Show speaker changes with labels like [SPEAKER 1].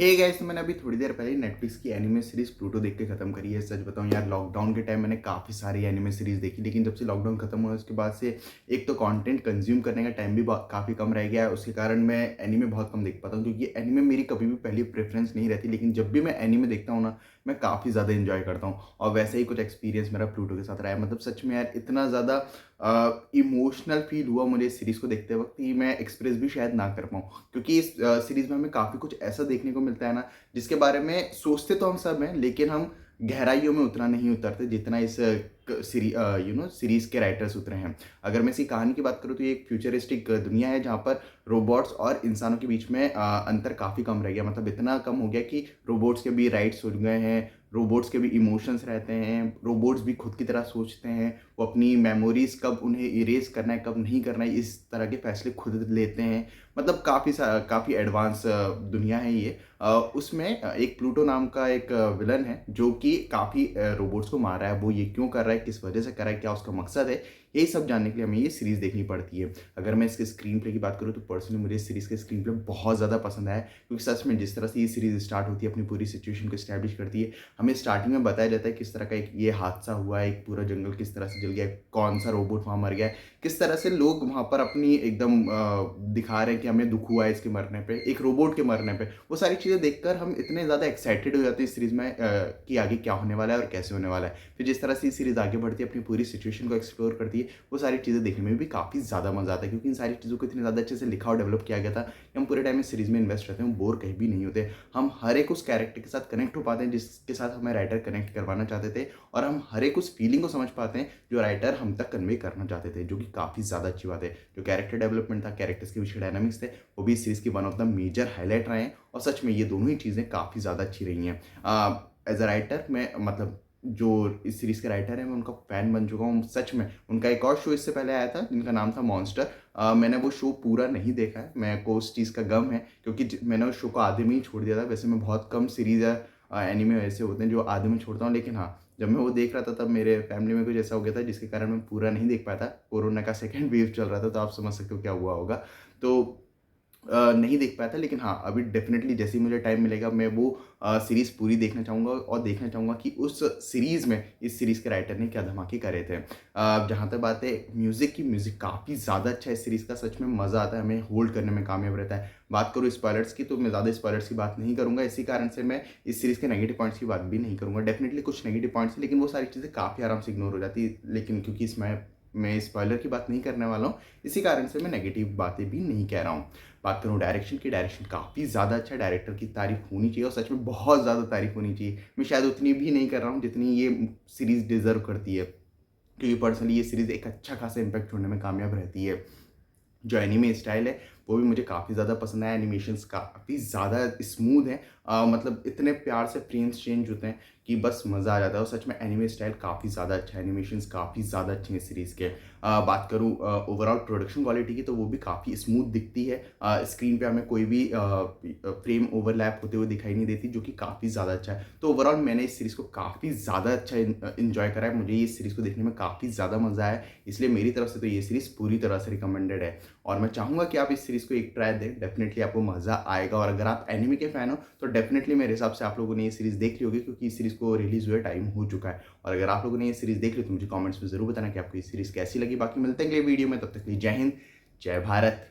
[SPEAKER 1] Hey guys, तो मैंने अभी थोड़ी देर पहले नेटफ्लिक्स की एनिमे सीरीज प्लूटो देख के खत्म करी है। सच बताऊं यार, लॉकडाउन के टाइम मैंने काफ़ी सारी एनिमे सीरीज देखी, लेकिन जब से लॉकडाउन खत्म हुआ उसके बाद से एक तो कंटेंट कंज्यूम करने का टाइम भी काफ़ी कम रह गया है। उसके कारण मैं एनिमे बहुत कम देख पाता हूँ, क्योंकि एनिमे मेरी कभी भी पहली प्रेफरेंस नहीं रहती। लेकिन जब भी मैं एनिमे देखता हूँ ना, मैं काफ़ी ज़्यादा इंजॉय करता हूँ। और वैसे ही कुछ एक्सपीरियंस मेरा प्लूटो के साथ रहा है। मतलब सच में यार, इतना ज़्यादा इमोशनल फील हुआ मुझे इस सीरीज़ को देखते वक्त कि मैं एक्सप्रेस भी शायद ना कर पाऊँ, क्योंकि इस सीरीज़ में हमें काफ़ी कुछ ऐसा देखने को मिलता है ना, जिसके बारे में सोचते तो हम सब हैं, लेकिन हम गहराइयों में उतना नहीं उतरते जितना इस सीरीज के राइटर्स उतरे हैं। अगर मैं इसकी कहानी की बात करूँ तो ये एक फ्यूचरिस्टिक दुनिया है, जहाँ पर रोबोट्स और इंसानों के बीच में अंतर काफ़ी कम रह गया। मतलब इतना कम हो गया कि रोबोट्स के भी राइट्स हो गए हैं, रोबोट्स के भी इमोशंस रहते हैं, रोबोट्स भी खुद की तरह सोचते हैं। वो अपनी मेमोरीज कब उन्हें इरेज करना है, कब नहीं करना है, इस तरह के फैसले खुद लेते हैं। मतलब काफ़ी एडवांस दुनिया है ये। उसमें एक प्लूटो नाम का एक विलन है, जो कि काफ़ी रोबोट्स को मार रहा है। वो ये क्यों कर रहा है, किस वजह से कर रहा है, क्या उसका मकसद है, यही सब जानने के लिए हमें ये सीरीज़ देखनी पड़ती है। अगर मैं इसके स्क्रीन प्ले की बात करूँ तो पर्सनली मुझे इस सीरीज़ के स्क्रीन प्ले बहुत ज़्यादा पसंद आया, क्योंकि सच में जिस तरह से ये सीरीज़ स्टार्ट होती है, अपनी पूरी सिचुएशन को इस्टेब्लिश करती है। हमें स्टार्टिंग में बताया जाता है किस तरह का एक ये हादसा हुआ है, एक पूरा जंगल किस तरह से जल गया, कौन सा रोबोट वहाँ मर गया है, किस तरह से लोग वहाँ पर अपनी एकदम दिखा रहे हैं कि हमें दुख हुआ है इसके मरने पे, एक रोबोट के मरने पे। वो सारी चीज़ें देखकर हम इतने ज़्यादा एक्साइटेड हो जाते हैं इस सीरीज़ में कि आगे क्या होने वाला है और कैसे होने वाला है। फिर जिस तरह से ये सीरीज़ आगे बढ़ती है, अपनी पूरी सिचुएशन को एक्सप्लोर करती है, वो सारी चीज़ें देखने में भी काफ़ी ज़्यादा मज़ा आता है, क्योंकि इन सारी चीज़ों को इतने ज़्यादा अच्छे से लिखा और डेवलप किया गया था कि हम पूरे टाइम इस सीरीज़ में इन्वेस्ट रहते हैं, बोर कहीं भी नहीं होते। हम हर एक उस कैरेक्टर के साथ कनेक्ट हो पाते हैं जिसके साथ हमें राइटर कनेक्ट करवाना चाहते थे, और हम हर एक उस फीलिंग को समझ पाते हैं जो राइटर हम तक कन्वे करना चाहते थे, जो कि काफ़ी ज़्यादा अच्छी बात है। जो कैरेक्टर डेवलपमेंट था, कैरेक्टर्स के पीछे डायनामिक्स थे, वो भी इस सीरीज़ की one of the major highlight रहे हैं। और सच में ये दोनों ही चीज़ें काफ़ी ज़्यादा अच्छी रही हैं। एज अ राइटर मैं, मतलब जो इस सीरीज़ के राइटर हैं, मैं उनका फ़ैन बन चुका हूँ। सच में उनका एक और शो इससे पहले आया था जिनका नाम था मॉन्स्टर। मैंने वो शो पूरा नहीं देखा है, मेरे को उस चीज़ का गम है, क्योंकि मैंने उस शो को आधे में ही छोड़ दिया था। वैसे मैं बहुत कम सीरीज़ या एनिमे ऐसे होते हैं जो आधे में छोड़ता हूँ, लेकिन हाँ, जब मैं वो देख रहा था तब मेरे फैमिली में कुछ ऐसा हो गया था जिसके कारण मैं पूरा नहीं देख पाया था। कोरोना का सेकंड वेव चल रहा था, तो आप समझ सकते हो क्या हुआ होगा। तो नहीं देख पाया था, लेकिन हाँ, अभी डेफ़िनेटली जैसे ही मुझे टाइम मिलेगा मैं वो सीरीज़ पूरी देखना चाहूँगा, और देखना चाहूँगा कि उस सीरीज़ में इस सीरीज़ के राइटर ने क्या धमाके करे थे। जहाँ तक बात है म्यूज़िक की, म्यूज़िक काफ़ी ज़्यादा अच्छा है इस सीरीज़ का। सच में मज़ा आता है, हमें होल्ड करने में कामयाब रहता है। बात करूँ स्पॉयलर्स की, तो मैं ज़्यादा स्पॉयलर्स की बात नहीं करूँगा। इसी कारण से मैं इस सीरीज़ के नेगेटिव पॉइंट्स की बात भी नहीं करूँगा। डेफ़िनेटली कुछ नेगेटिव पॉइंट्स हैं, लेकिन वो सारी चीज़ें काफ़ी आराम से इग्नोर हो जाती है। लेकिन क्योंकि इसमें मैं स्पॉइलर की बात नहीं करने वाला हूँ, इसी कारण से मैं नेगेटिव बातें भी नहीं कह रहा हूँ। बात करूँ डायरेक्शन की, डायरेक्शन काफ़ी ज़्यादा अच्छा है। डायरेक्टर की तारीफ़ होनी चाहिए, और सच में बहुत ज़्यादा तारीफ़ होनी चाहिए। मैं शायद उतनी भी नहीं कर रहा हूँ जितनी ये सीरीज़ डिज़र्व करती है, क्योंकि पर्सनली ये सीरीज़ एक अच्छा खासा इम्पैक्ट छोड़ने में कामयाब रहती है। जो एनिमे स्टाइल है, वो भी मुझे काफ़ी ज़्यादा पसंद आया। एनिमेशंस काफ़ी ज़्यादा स्मूथ हैं। मतलब इतने प्यार से फ्रेम्स चेंज होते हैं कि बस मज़ा आ जाता है। और सच में एनिमे स्टाइल काफ़ी ज़्यादा अच्छा है, एनिमेशंस काफ़ी ज़्यादा अच्छे हैं सीरीज़ के। बात करूँ ओवरऑल प्रोडक्शन क्वालिटी की, तो वो भी काफ़ी स्मूथ दिखती है। स्क्रीन पे हमें कोई भी फ्रेम ओवरलैप होते हुए दिखाई नहीं देती, जो कि काफ़ी ज़्यादा अच्छा है। तो ओवरऑल मैंने इस सीरीज़ को काफ़ी ज़्यादा अच्छा एन्जॉय करा है। मुझे ये सीरीज़ को देखने में काफ़ी ज़्यादा मज़ा आया है, इसलिए मेरी तरफ से तो ये सीरीज़ पूरी तरह से रिकमेंडेड है। और मैं चाहूँगा कि आप इस सीरीज़ को एक ट्राई दें, डेफ़िनेटली आपको मज़ा आएगा। और अगर आप एनिमे के फ़ैन हो, तो डेफ़िनेटली मेरे हिसाब से आप लोगों ने ये सीरीज़ देख ली होगी, क्योंकि इस सीरीज़ को रिलीज़ हुए टाइम हो चुका है। और अगर आप लोगों ने ये सीरीज़ देख ली, तो मुझे कमेंट्स में ज़रूर बताना कि आपको ये सीरीज़ कैसी लगी। बाकी मिलते हैं अगले वीडियो में, तब तक के लिए जय हिंद, जय भारत।